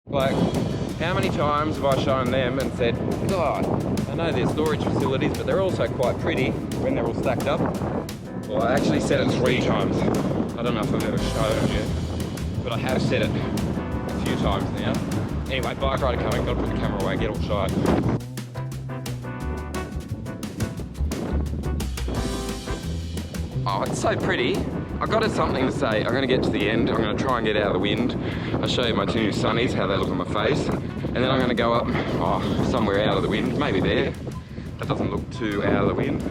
Like, how many times have I shown them and said, God, I know they're storage facilities, but they're also quite pretty when they're all stacked up? Well, I actually said it 3 times. I don't know if I've ever shown it yet, but I have said it a few times now. Anyway, bike rider coming, gotta put the camera away, get all shy. Oh, it's so pretty. I've got something to say. I'm going to get to the end. I'm going to try and get out of the wind. I'll show you my 2 new sunnies, how they look on my face. And then I'm going to go up somewhere out of the wind, maybe there. That doesn't look too out of the wind.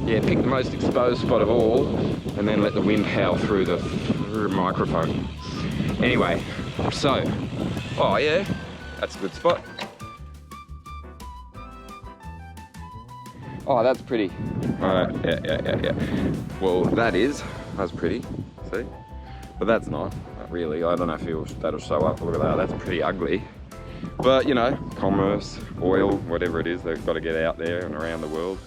Yeah, pick the most exposed spot of all and then let the wind howl through the microphone. Anyway, so, oh yeah, that's a good spot. Oh, that's pretty. Alright, yeah. Well, that's pretty, see? But that's not really. I don't know if that'll show up. Look at that, that's pretty ugly. But, you know, commerce, oil, whatever it is, they've got to get out there and around the world.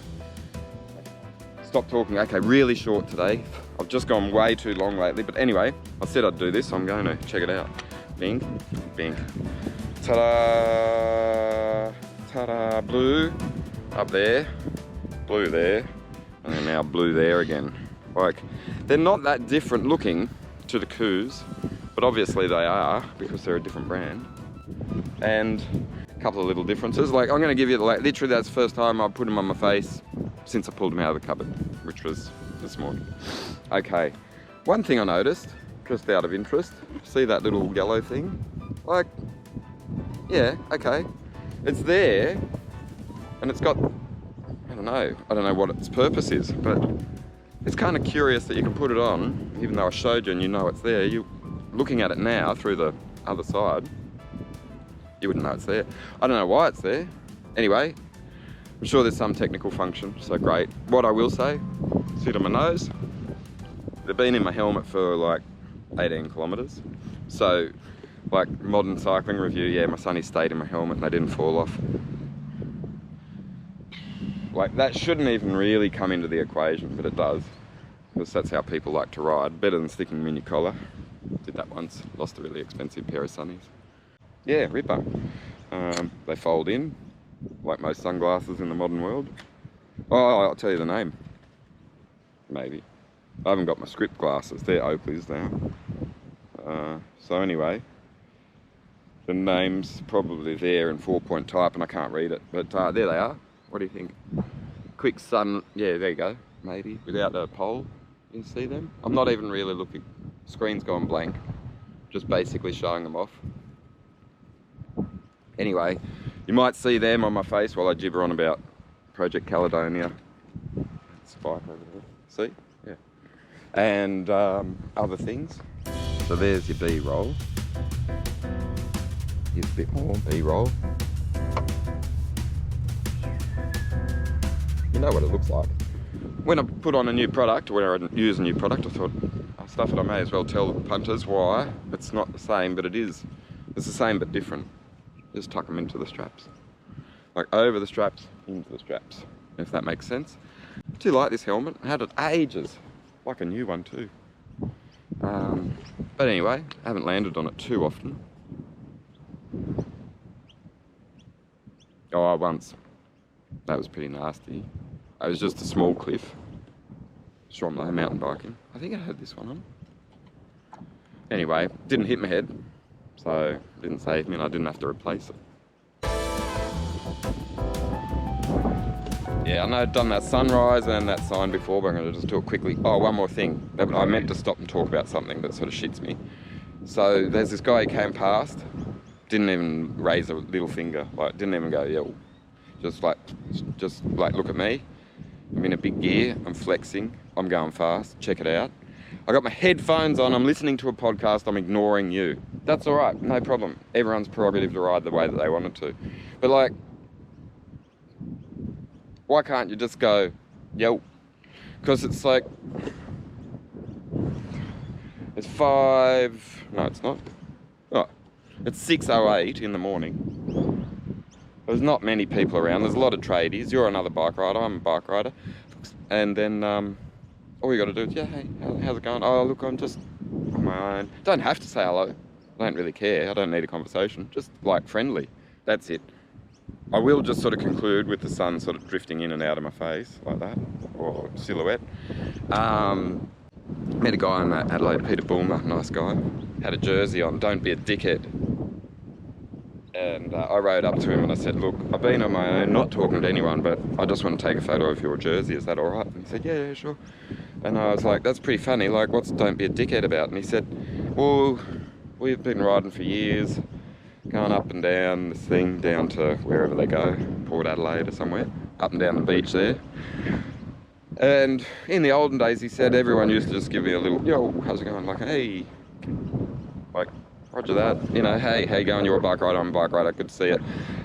Stop talking. Okay, really short today. I've just gone way too long lately. But anyway, I said I'd do this, so I'm going to check it out. Bing, bing. Ta-da! Ta-da! Blue up there. Blue there, and then now blue there again. Like, they're not that different looking to the Coos, but obviously they are because they're a different brand. And a couple of little differences. Like, I'm going to give you, like, literally that's the first time I put them on my face since I pulled them out of the cupboard, which was this morning. Okay, one thing I noticed, just out of interest, see that little yellow thing? Like, yeah, okay, it's there, and it's got, I don't know what its purpose is, but it's kind of curious that you can put it on, even though I showed you and you know it's there. You looking at it now through the other side, you wouldn't know it's there. I don't know why it's there. Anyway, I'm sure there's some technical function, so great. What I will say, sit on my nose. They've been in my helmet for like 18 kilometers. So, like modern cycling review, yeah, my sunnies stayed in my helmet and they didn't fall off. Like, that shouldn't even really come into the equation, but it does, because that's how people like to ride. Better than sticking them in your collar. Did that once, lost a really expensive pair of sunnies. Yeah, ripper. They fold in, like most sunglasses in the modern world. Oh, I'll tell you the name. Maybe. I haven't got my script glasses, they're Oakleys now. So anyway, the name's probably there in 4-point type and I can't read it, but there they are. What do you think? Quick sun, yeah, there you go, maybe, without a pole. You see them? I'm not even really looking. Screen's gone blank. Just basically showing them off. Anyway, you might see them on my face while I gibber on about Project Caledonia. Spike over there. See? Yeah. And other things. So there's your B-roll. Here's a bit more B-roll. You know what it looks like. When I put on a new product, or when I use a new product, I thought, stuff it, I may as well tell the punters why. It's not the same, but it is. It's the same but different. Just tuck them into the straps. Like over the straps, into the straps, if that makes sense. I do like this helmet. I had it ages. Like a new one too. But anyway, I haven't landed on it too often. Oh, once. That was pretty nasty. It was just a small cliff. Stromlo mountain biking. I think I had this one on. Anyway, didn't hit my head, so it didn't save me and I didn't have to replace it. Yeah, I know I've done that sunrise and that sign before, but I'm going to just do it quickly. Oh, one more thing. I meant to stop and talk about something that sort of shits me. So there's this guy who came past, didn't even raise a little finger, like didn't even go, yo. Just like look at me. I'm in a big gear, I'm flexing, I'm going fast, check it out. I got my headphones on, I'm listening to a podcast, I'm ignoring you. That's all right, no problem. Everyone's prerogative to ride the way that they wanted to. But like, why can't you just go, yo? Because it's like, it's no it's not. Oh, it's 6:08 in the morning. There's not many people around. There's a lot of tradies. You're another bike rider. I'm a bike rider. And then all you got to do is, yeah, hey, how's it going? Oh, look, I'm just on my own. Don't have to say hello. I don't really care. I don't need a conversation. Just like friendly. That's it. I will just sort of conclude with the sun sort of drifting in and out of my face like that, or silhouette. Met a guy in Adelaide, Peter Bulmer, nice guy. Had a jersey on, "Don't be a dickhead." And I rode up to him and I said, "Look, I've been on my own, not talking to anyone, but I just want to take a photo of your jersey. Is that all right?" And he said, yeah, sure. And I was like, "That's pretty funny. Like, what's don't be a dickhead about?" And he said, "Well, we've been riding for years, going up and down this thing, down to wherever they go, Port Adelaide or somewhere, up and down the beach there. And in the olden days," he said, "everyone used to just give me a little, yo, how's it going? Like, hey, like, roger that, you know, hey, how you going? You're a bike rider, I'm a bike rider, good to see it."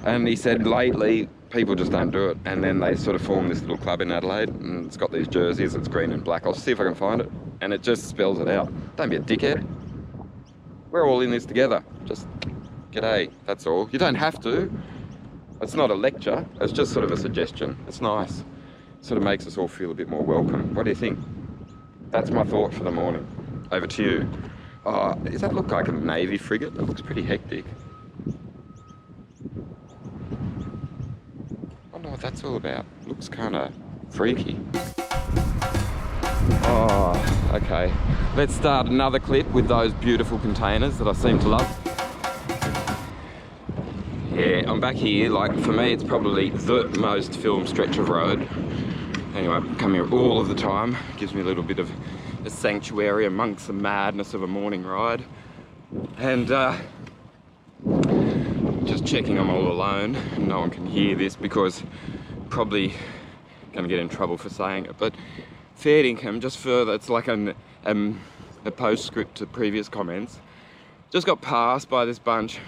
And he said, lately, people just don't do it. And then they sort of formed this little club in Adelaide, and it's got these jerseys, it's green and black. I'll see if I can find it. And it just spells it out. Don't be a dickhead. We're all in this together. Just, g'day, that's all. You don't have to. It's not a lecture, it's just sort of a suggestion. It's nice. Sort of makes us all feel a bit more welcome. What do you think? That's my thought for the morning. Over to you. Oh, does that look like a Navy frigate? That looks pretty hectic. I don't know what that's all about. Looks kind of freaky. Oh, okay. Let's start another clip with those beautiful containers that I seem to love. Yeah, I'm back here. Like, for me, it's probably the most filmed stretch of road. Anyway, I come here all of the time. Gives me a little bit of a sanctuary amongst the madness of a morning ride. And just checking I'm all alone. No one can hear this because probably gonna get in trouble for saying it. But fair income, just further, it's like a postscript to previous comments. Just got passed by this bunch.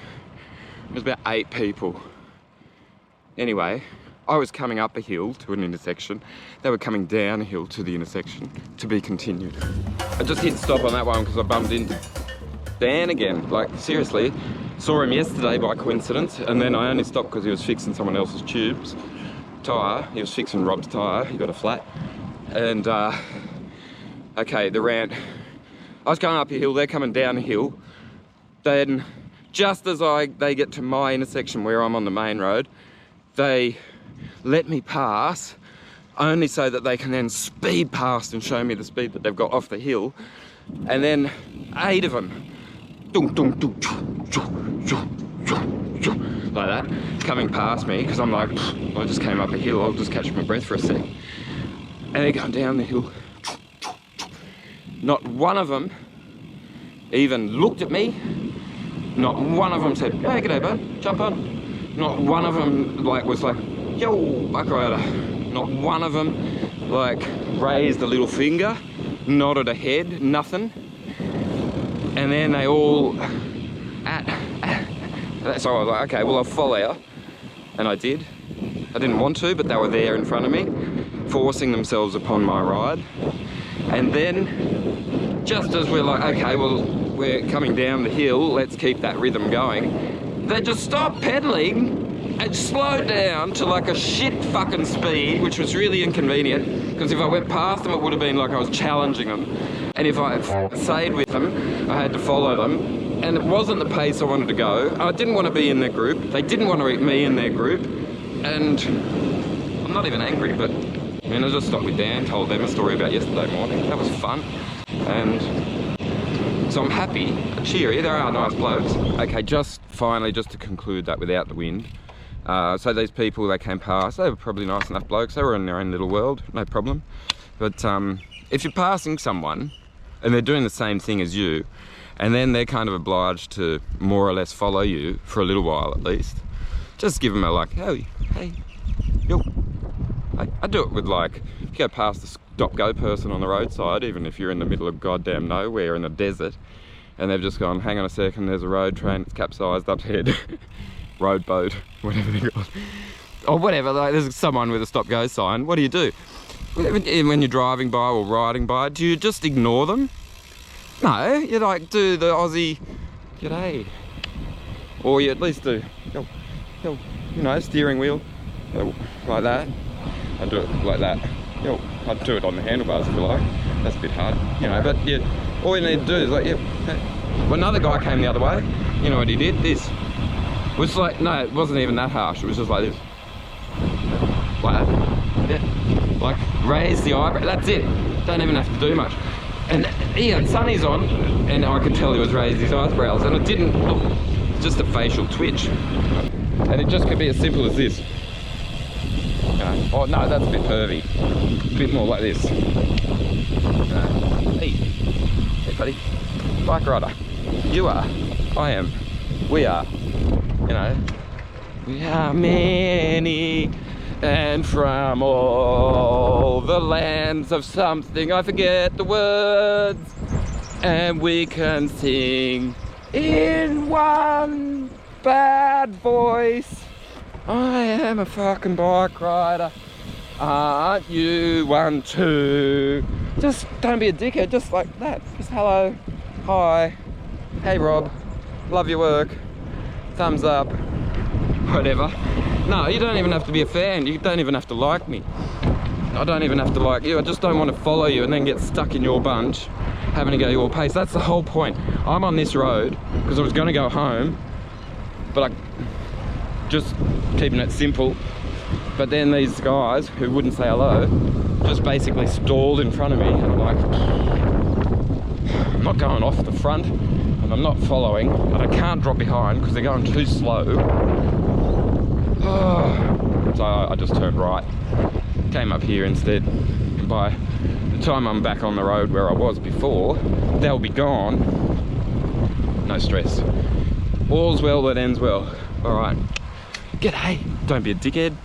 There's about 8 people. Anyway, I was coming up a hill to an intersection. They were coming down a hill to the intersection, to be continued. I just hit stop on that one because I bumped into Dan again. Like, seriously, saw him yesterday by coincidence, and then I only stopped because he was fixing someone else's tubes. Tyre, he was fixing Rob's tyre, he got a flat. And, okay, the Rant. I was going up a hill, they're coming down a hill. Then, just as they get to my intersection where I'm on the main road, they let me pass, only so that they can then speed past and show me the speed that they've got off the hill. And then 8 of them, like that, coming past me, because I'm like, I just came up a hill, I'll just catch my breath for a sec. And they're going down the hill. Not one of them even looked at me. Not one of them said, "Hey, g'day, bud, jump on." Not one of them was like, "Yo, bike rider." Not one of them raised a little finger, nodded a head, nothing. And then they all so I was like, okay, well, I'll follow you. And I did. I didn't want to, but they were there in front of me, forcing themselves upon my ride. And then, just as we're like, okay, well, we're coming down the hill, let's keep that rhythm going, they just stopped pedaling and slowed down to like a shit fucking speed, which was really inconvenient, because if I went past them, it would have been like I was challenging them. And if I stayed with them, I had to follow them. And it wasn't the pace I wanted to go. I didn't want to be in their group. They didn't want to eat me in their group. And I'm not even angry, but I mean, I just stopped with Dan, told them a story about yesterday morning. That was fun. And so I'm happy, cheery, there are nice blokes. Okay, just finally, just to conclude that without the wind. So these people, they came past, they were probably nice enough blokes, they were in their own little world, no problem. But if you're passing someone and they're doing the same thing as you, and then they're kind of obliged to more or less follow you for a little while at least, just give them a like, hey, yo. I do it with like, if you go past the stop-go person on the roadside, even if you're in the middle of goddamn nowhere in the desert, and they've just gone, hang on a second, there's a road train, it's capsized up ahead. Road boat, whatever they're called. Or whatever, like there's someone with a stop-go sign, what do? When you're driving by or riding by, do you just ignore them? No, you like do the Aussie, g'day. Or you at least do, yo, you know, steering wheel, like that. I do it like that. Yo, I'd do it on the handlebars if you like. That's a bit hard, you know, but yeah, all you need to do is like, yeah, Well, another guy came the other way. You know what he did? This. It was like, no, it wasn't even that harsh. It was just like this. Like that. Yeah. Like, raise the eyebrow. That's it. Don't even have to do much. And he had sunnies on, and I could tell he was raising his eyebrows, and it didn't look, just a facial twitch. And it just could be as simple as this. Oh no, that's a bit pervy. A bit more like this. Hey buddy, bike rider. You are, I am, we are, you know. We are many, and from all the lands of something, I forget the words, and we can sing in one bad voice. I am a fucking bike rider. Aren't you one too? Just don't be a dickhead, just like that. Just hello, hi, hey Rob, love your work, thumbs up, whatever. No, you don't even have to be a fan. You don't even have to like me. I don't even have to like you. I just don't want to follow you and then get stuck in your bunch, having to go your pace. That's the whole point. I'm on this road because I was going to go home, but I just keeping it simple. But then these guys who wouldn't say hello just basically stalled in front of me, and I'm like, I'm not going off the front and I'm not following, but I can't drop behind because they're going too slow. So I just turned right, came up here instead. And by the time I'm back on the road where I was before, they'll be gone. No stress. All's well that ends well. All right. G'day. Don't be a dickhead.